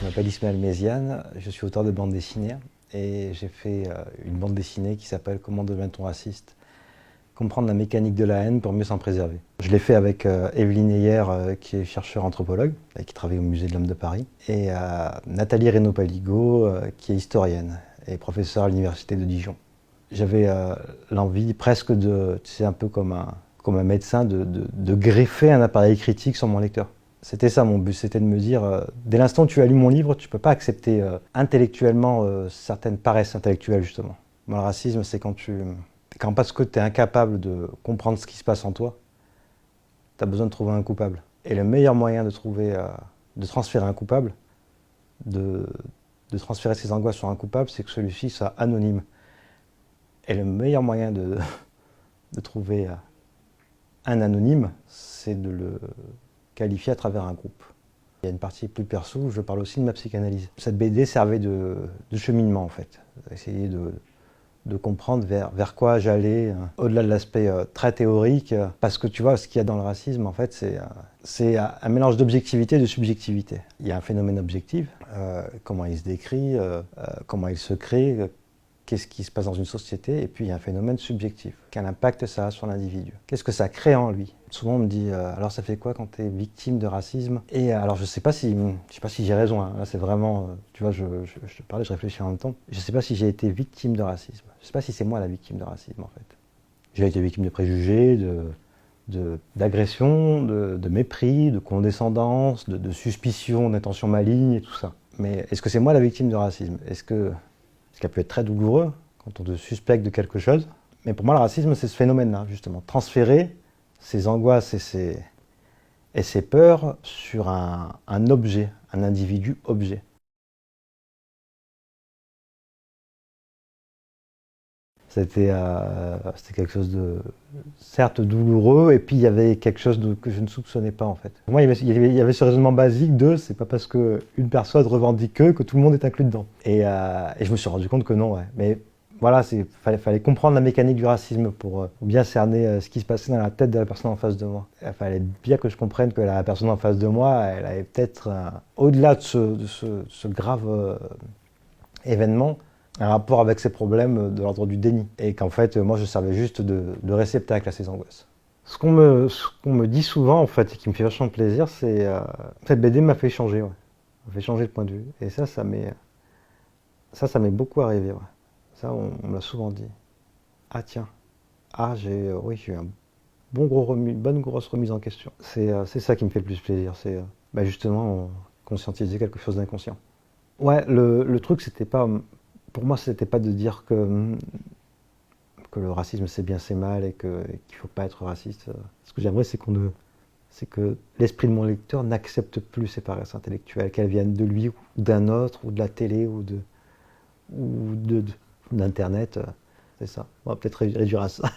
m'appelle Ismaël Méziane, je suis auteur de bande dessinée et j'ai fait une bande dessinée qui s'appelle Comment devient-on raciste? Comprendre la mécanique de la haine pour mieux s'en préserver. Je l'ai fait avec Evelyne Heyer, qui est chercheure anthropologue et qui travaille au Musée de l'Homme de Paris, et Nathalie Reynaud-Paligo, qui est historienne et professeure à l'Université de Dijon. J'avais l'envie presque de, tu sais, un peu comme un médecin, de greffer un appareil critique sur mon lecteur. C'était ça mon but, c'était de me dire, dès l'instant où tu as lu mon livre, tu ne peux pas accepter intellectuellement certaines paresses intellectuelles, justement. Moi, le racisme, c'est quand parce que tu es incapable de comprendre ce qui se passe en toi, tu as besoin de trouver un coupable. Et le meilleur moyen de transférer un coupable, de transférer ses angoisses sur un coupable, c'est que celui-ci soit anonyme. Et le meilleur moyen de trouver un anonyme, c'est de le qualifié à travers un groupe. Il y a une partie plus perso où je parle aussi de ma psychanalyse. Cette BD servait de cheminement en fait, essayer de comprendre vers quoi j'allais, au-delà de l'aspect très théorique, parce que tu vois, ce qu'il y a dans le racisme en fait, c'est un mélange d'objectivité et de subjectivité. Il y a un phénomène objectif, comment il se décrit, comment il se crée, qu'est-ce qui se passe dans une société, et puis il y a un phénomène subjectif. Quel impact ça a sur l'individu? Qu'est-ce que ça crée en lui? Souvent on me dit, alors ça fait quoi quand tu es victime de racisme? Et alors je sais pas si j'ai raison, hein. Là c'est vraiment, tu vois, je te parlais, je réfléchis en même temps. Je sais pas si j'ai été victime de racisme. Je sais pas si c'est moi la victime de racisme en fait. J'ai été victime de préjugés, d'agression, de mépris, de condescendance, de suspicion, d'intention maligne et tout ça. Mais est-ce que c'est moi la victime de racisme? Est-ce que ce qui a pu être très douloureux quand on te suspecte de quelque chose. Mais pour moi, le racisme, c'est ce phénomène-là, justement. Transférer ses angoisses et ses peurs sur un objet, un individu-objet. C'était quelque chose de, certes, douloureux, et puis il y avait quelque chose que je ne soupçonnais pas, en fait. Pour moi, il y avait ce raisonnement basique de c'est pas parce qu'une personne revendique que tout le monde est inclus dedans. Et je me suis rendu compte que non, ouais. Mais voilà, fallait comprendre la mécanique du racisme pour bien cerner ce qui se passait dans la tête de la personne en face de moi. Il fallait bien que je comprenne que la personne en face de moi, elle avait peut-être, au-delà de ce grave événement, un rapport avec ces problèmes de l'ordre du déni. Et qu'en fait, moi, je servais juste de réceptacle à ces angoisses. Ce qu'on me dit souvent, en fait, et qui me fait vachement plaisir, c'est cette BD m'a fait changer, ouais. M'a fait changer de point de vue. Et ça m'est beaucoup arrivé, ouais. Ça, on me l'a souvent dit. Ah tiens, oui, j'ai eu une bonne grosse remise en question. C'est ça qui me fait le plus plaisir, c'est justement conscientiser quelque chose d'inconscient. Ouais, le truc, c'était pas, pour moi, c'était pas de dire que le racisme c'est bien, c'est mal et qu'il ne faut pas être raciste. Ce que j'aimerais, c'est que l'esprit de mon lecteur n'accepte plus ces paresses intellectuelles, qu'elles viennent de lui ou d'un autre, ou de la télé, ou d'Internet. C'est ça. On va peut-être réduire à ça.